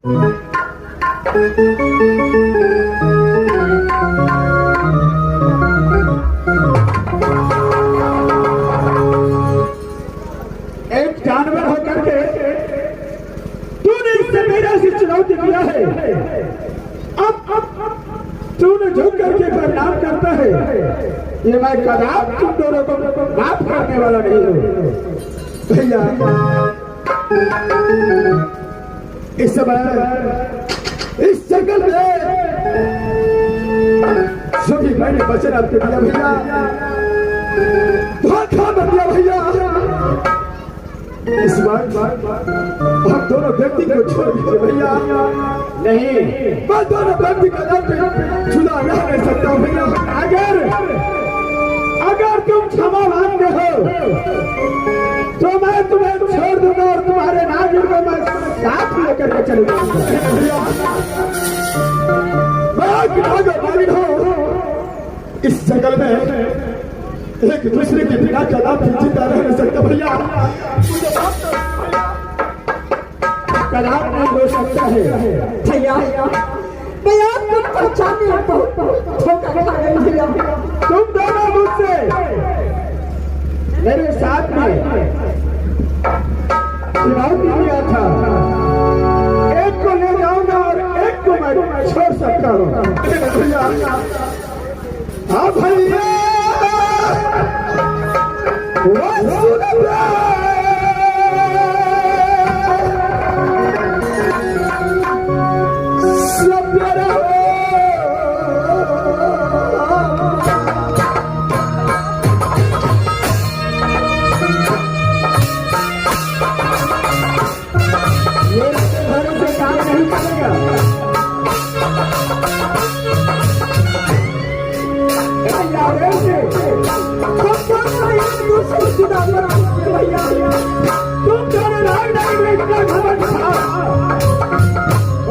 एक जानवर होकर के तूने इससे मेरा से चुनौती दिया है, अब तूने झुक करके प्रणाम करता है, ये मैं कदाप तुम दोनों को माफ करने वाला नहीं हूँ। भैया इस समय इस जंगल में सभी मैंने वचन आपको दिया भैया, धोखा मत दिया भैया। इस बार हम दोनों व्यक्ति को छोड़ दीजिए भैया। नहीं, मैं दोनों व्यक्ति का नाम जुदा नहीं सकता भैया। अगर तुम क्षमा मांगते हो तो मैं तुम्हें छोड़ दूंगा और तुम्हारे नागिन को मैं साथ लेकर के चले जाऊंगा। मैं हो इस जंगल में एक दूसरे के बिना कदाप जिंदा रह नहीं सकता भैया। कदाप नहीं हो सकता है भैया। भैया तुम पहचाने बहुत धोखा खा गए भैया। तुम दोनों मुझसे मेरे साथ में चुनौती दिया था, एक को ले जाऊंगा और एक को मैं छोड़ सकता हूँ। हाँ भैया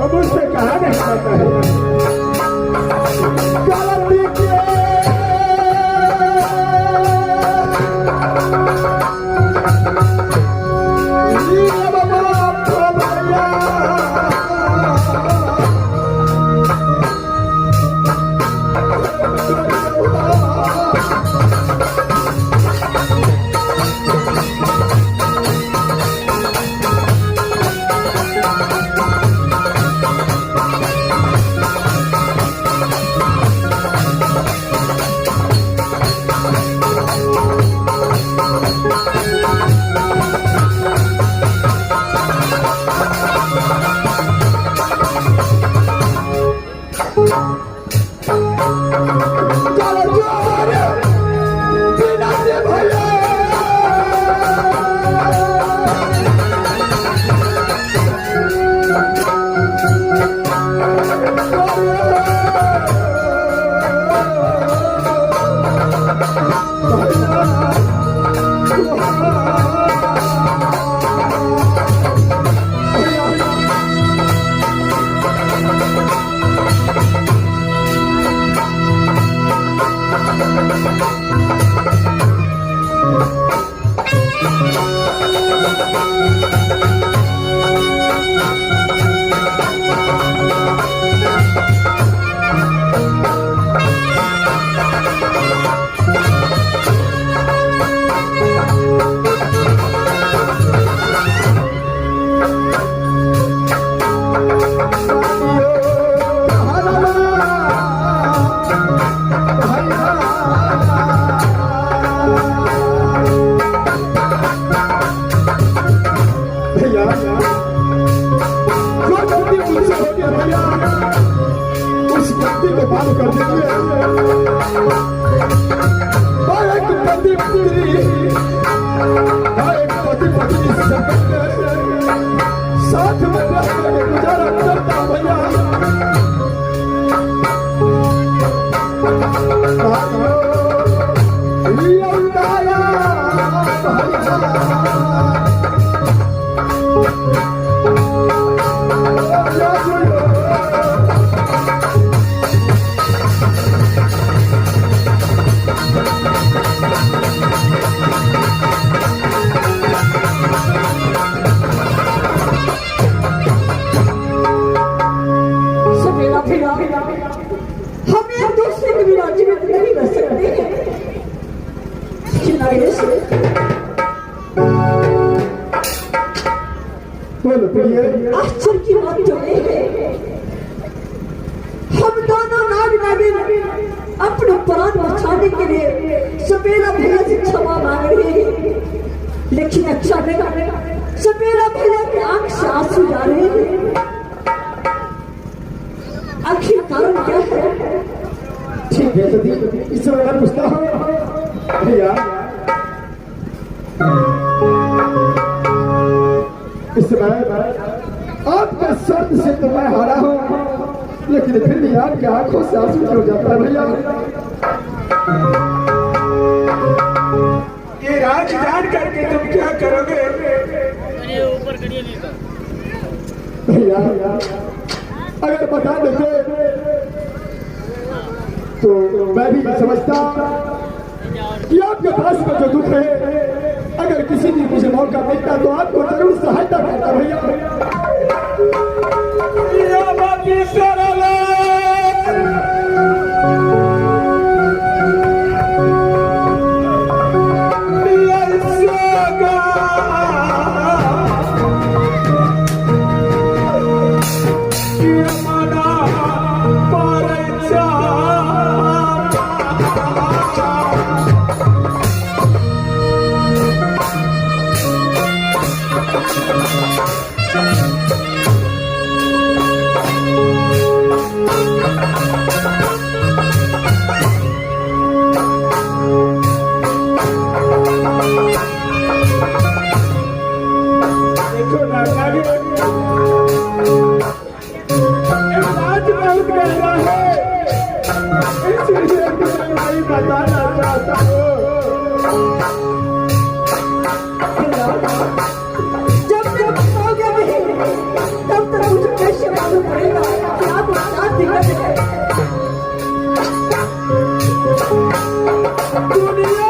मुझसे कहा नहीं जाता है। बोलो प्रिय। आश्चर्य की बात तो ये है, हम दोनों नाग नागिन अपने प्राण बचाने के लिए सपेरा भैया से क्षमा मांग रहे हैं, लेकिन अचानक सपेरा भैया की आंख से आंसू जा रहे हैं। आखिर कारण क्या है? ठीक है सती, इस समय मैं पूछता हूँ भैया, इस समय आपके शब्द से तो मैं हारा हूँ, लेकिन फिर भी आपकी आंखों से आंसू क्यों जाता है भैया? ये राज जान करके तुम क्या करोगे भैया? अगर बता देते तो मैं भी समझता कि आपके पास में जो दुख है, अगर किसी भी मुझे मौका मिलता तो आपको जरूर सहायता करता भैया। बताना चाहता हूँ, जब तक सोओगे नहीं, तब तक मुझे कैसे मालूम पड़ेगा कि आप साथ निकल गए? दुनिया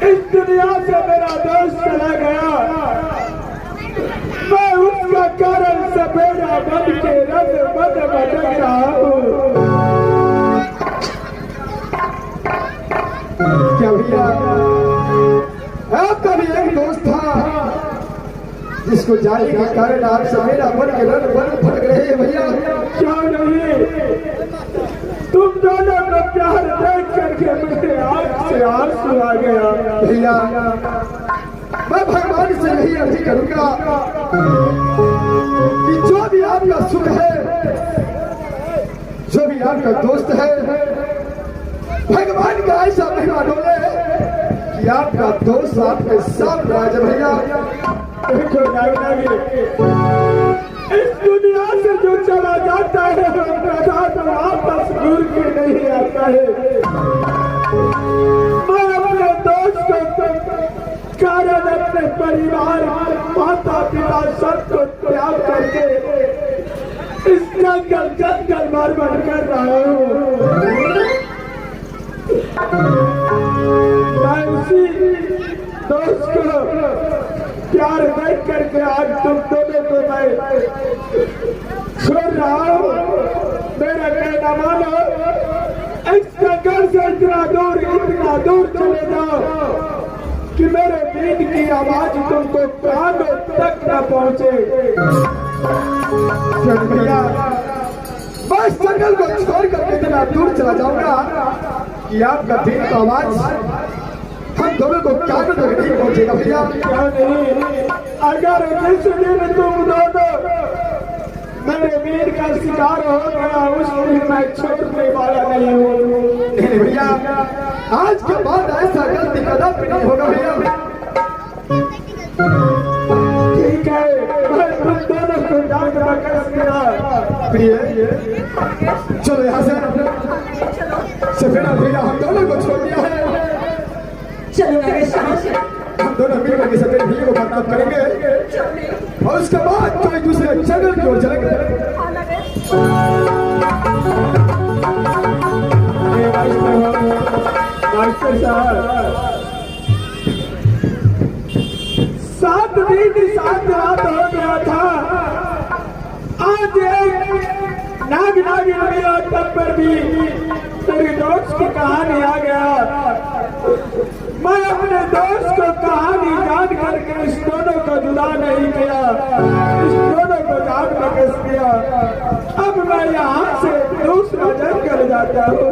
इस दुनिया से मेरा दोस्त चला गया, मैं उसका कारण सपेरा बन के रंग बद भटक रहा हूँ। क्या भैया, आपका भी एक दोस्त था जिसको जाने का कारण आप सपेरा बन के रंग बद भटक रहे हैं भैया? क्या नहीं, तुम दोनों का प्यार देख करके मेरे आंख से आंसू आ गया। भैया, मैं भगवान से यही अर्जी करूंगा कि जो भी आपका सुख है, जो भी आपका दोस्त है, भगवान का ऐसा महिमा डोले कि आपका दोस्त आपके सामने आ जाए। भैया देखो, इस दुनिया से जो चला जाता है वापस घूर के नहीं आता है। मैं अपने दोस्त को कारण अपने परिवार, माता पिता सबको त्याग करके इस जंगल मार कर रहा हूँ। उसी दोस्त को प्यार देख करके आज तुम दोनों को मैं छोड़ रहा हूँ। मेरा कहना मानो, इस घर से इतना दूर चले जाओ कि मेरे बीन की आवाज तुमको कानों तक न पहुंचे। भैया बस जंगल को छोड़ कर इतना दूर चला जाऊंगा कि आपका बीन का आवाज हम दोनों को कानों तक नहीं पहुंचेगा। भैया क्या नहीं, अगर जिस दिन तुम दोनों मेरे वीर का शिकार हो गया उस दिन मैं छोड़ने वाला नहीं हूँ। नहीं भैया, आज के बाद ऐसा गलती कदम नहीं होगा भैया। ठीक है, मैं तुम दोनों को जान कर दिया। प्रिय चलो यहाँ से सफेदा भैया हम दोनों को छोड़ दिया है। चलो हम दोनों मिलकर के सफेद भैया को बर्बाद करेंगे और उसके बाद तो एक दूसरे जंगल की ओर चलेंगे। मास्टर साहब, 7 दिन 7 रात हो गया था। आज नाग नागिन मेरा तब पर भी तेरी दोस्त की कहानी आ गया। मैं अपने दोस्त को कहानी जान करके इस दोनों को जुदा नहीं किया, इस दोनों को जान कर किया। अब मैं यहाँ से दूसरा जंगल जाता हूँ।